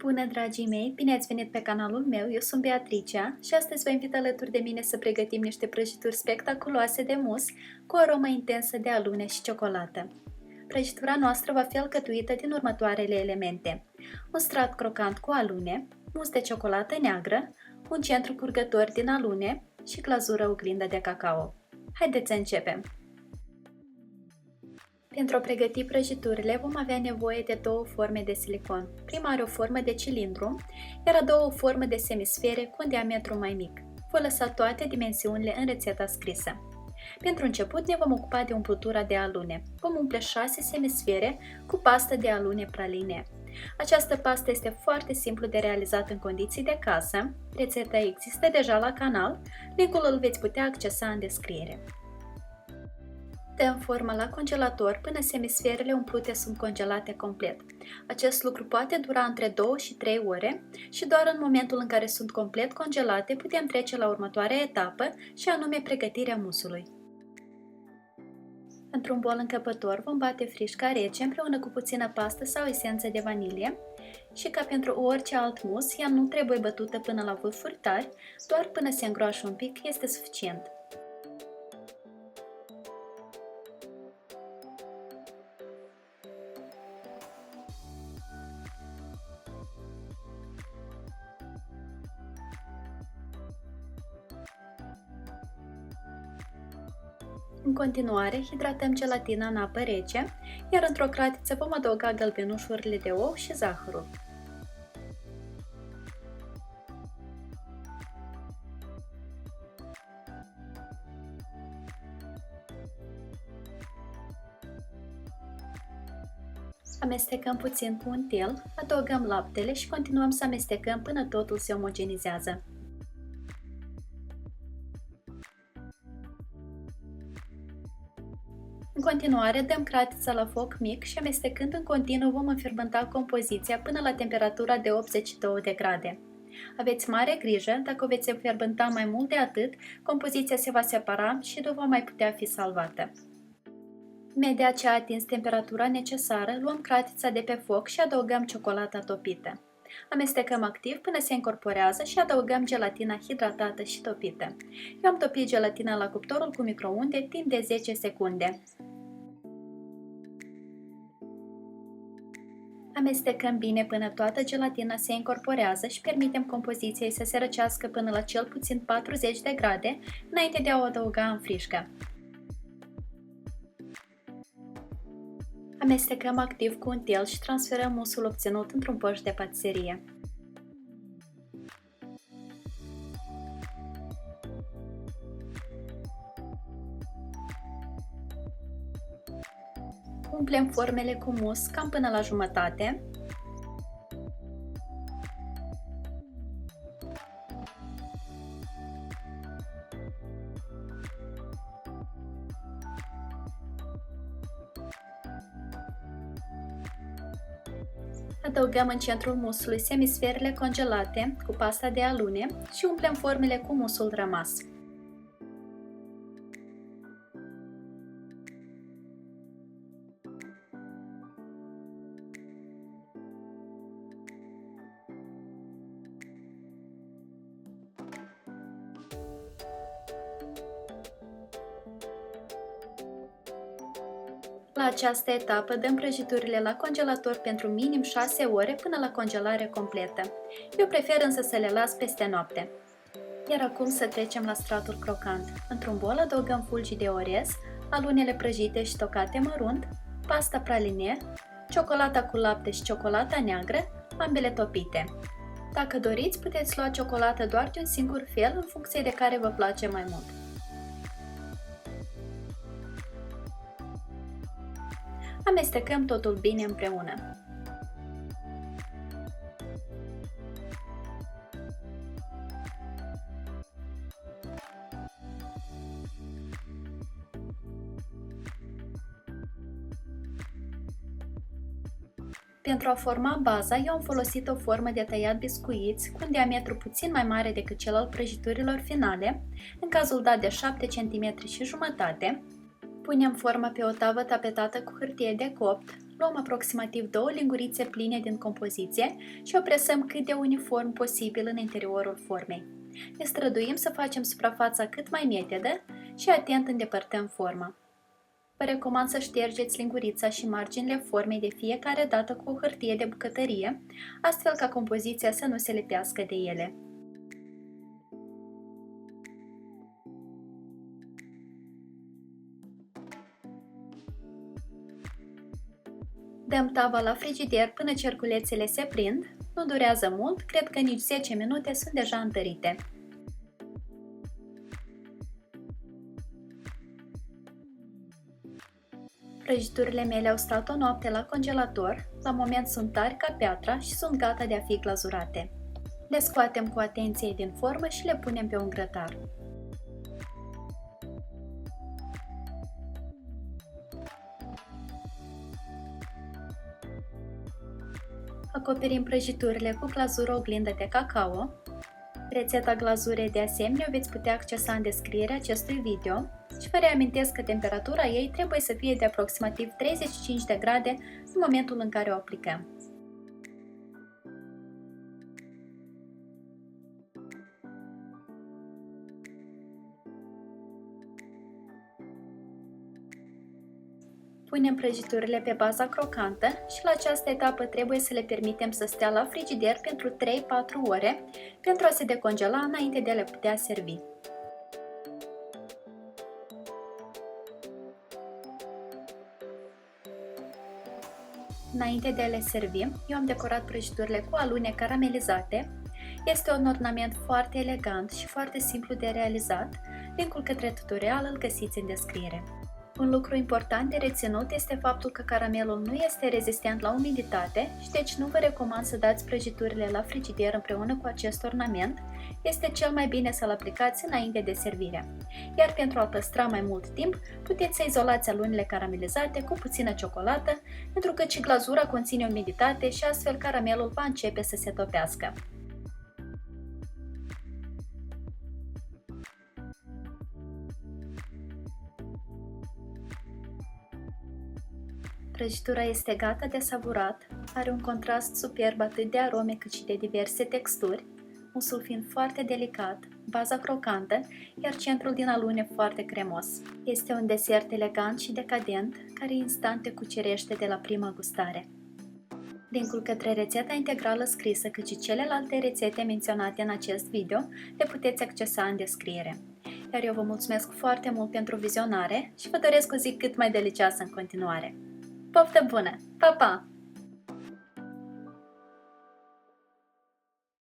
Bună, dragii mei! Bine ați venit pe canalul meu, eu sunt Beatricia și astăzi vă invit alături de mine să pregătim niște prăjituri spectaculoase de mus cu o aromă intensă de alune și ciocolată. Prăjitura noastră va fi alcătuită din următoarele elemente: un strat crocant cu alune, mus de ciocolată neagră, un centru curgător din alune și glazură oglindă de cacao. Haideți să începem! Pentru a pregăti prăjiturile vom avea nevoie de două forme de silicon. Prima are o formă de cilindru, iar a doua o formă de semisfere cu un diametru mai mic. Voi lăsa toate dimensiunile în rețeta scrisă. Pentru început ne vom ocupa de umplutura de alune. Vom umple 6 semisfere cu pastă de alune praline. Această pastă este foarte simplu de realizat în condiții de casă. Rețeta există deja la canal, linkul îl veți putea accesa în descriere. Dăm forma la congelator până semisferele umplute sunt congelate complet. Acest lucru poate dura între 2 și 3 ore și doar în momentul în care sunt complet congelate putem trece la următoarea etapă și anume pregătirea musului. Într-un bol încăpător vom bate frișca rece împreună cu puțină pastă sau esență de vanilie și ca pentru orice alt mus, ea nu trebuie bătută până la vârfuri tari, doar până se îngroașă un pic este suficient. În continuare, hidratăm gelatina în apă rece, iar într-o cratiță vom adăuga gălbenușurile de ou și zahărul. Amestecăm puțin cu un tel, adăugăm laptele și continuăm să amestecăm până totul se omogenizează. În continuare, dăm cratița la foc mic și amestecând în continuu vom înfierbânta compoziția până la temperatura de 82 de grade. Aveți mare grijă, dacă o veți înfierbânta mai mult de atât, compoziția se va separa și nu va mai putea fi salvată. Imediat ce a atins temperatura necesară, luăm cratița de pe foc și adăugăm ciocolata topită. Amestecăm activ până se încorporează și adăugăm gelatina hidratată și topită. Eu am topit gelatina la cuptorul cu microunde timp de 10 secunde. Amestecăm bine până toată gelatina se încorporează și permitem compoziției să se răcească până la cel puțin 40 de grade înainte de a o adăuga în frișcă. Amestecăm activ cu un tel și transferăm musul obținut într-un poș de patiserie. Umplem formele cu mus cam până la jumătate. Adăugăm în centrul musului semisferele congelate cu pasta de alune și umplem formele cu musul rămas. La această etapă dăm prăjiturile la congelator pentru minim 6 ore până la congelare completă. Eu prefer însă să le las peste noapte. Iar acum să trecem la stratul crocant. Într-un bol adăugăm fulgi de orez, alunele prăjite și tocate mărunt, pasta praline, ciocolata cu lapte și ciocolata neagră, ambele topite. Dacă doriți, puteți lua ciocolată doar de un singur fel în funcție de care vă place mai mult. Amestecăm totul bine împreună. Pentru a forma baza, eu am folosit o formă de tăiat biscuiți cu un diametru puțin mai mare decât cel al prăjiturilor finale, în cazul dat de 7 cm și jumătate. Punem forma pe o tavă tapetată cu hârtie de copt, Luăm aproximativ 2 lingurițe pline din compoziție și o presăm cât de uniform posibil în interiorul formei. Ne străduim să facem suprafața cât mai netedă și atent îndepărtăm forma. Vă recomand să ștergeți lingurița și marginile formei de fiecare dată cu o hârtie de bucătărie, astfel ca compoziția să nu se lipească de ele. Dăm tava la frigider până cerculețele se prind, nu durează mult, cred că nici 10 minute sunt deja întărite. Prăjiturile mele au stat o noapte la congelator, la moment sunt tari ca piatra și sunt gata de a fi glazurate. Le scoatem cu atenție din formă și le punem pe un grătar. Acoperim prăjiturile cu glazură oglindă de cacao. Rețeta glazurei de asemenea o veți putea accesa în descrierea acestui video și vă reamintesc că temperatura ei trebuie să fie de aproximativ 35 de grade în momentul în care o aplicăm. Punem prăjiturile pe baza crocantă și la această etapă trebuie să le permitem să stea la frigider pentru 3-4 ore pentru a se decongela înainte de a le putea servi. Înainte de a le servi, eu am decorat prăjiturile cu alune caramelizate. Este un ornament foarte elegant și foarte simplu de realizat. Linkul către tutorial îl găsiți în descriere. Un lucru important de reținut este faptul că caramelul nu este rezistent la umiditate și deci nu vă recomand să dați prăjiturile la frigider împreună cu acest ornament. Este cel mai bine să-l aplicați înainte de servire. Iar pentru a păstra mai mult timp, puteți să izolați alunele caramelizate cu puțină ciocolată, pentru că și glazura conține umiditate și astfel caramelul va începe să se topească. Prăjitura este gata de savurat, are un contrast superb atât de arome cât și de diverse texturi, unsul fiind foarte delicat, baza crocantă, iar centrul din alune foarte cremos. Este un desert elegant și decadent, care instant te cucerește de la prima gustare. Linkul către rețeta integrală scrisă cât și celelalte rețete menționate în acest video le puteți accesa în descriere. Iar eu vă mulțumesc foarte mult pentru vizionare și vă doresc o zi cât mai delicioasă în continuare. Poftă bună! Pa, pa!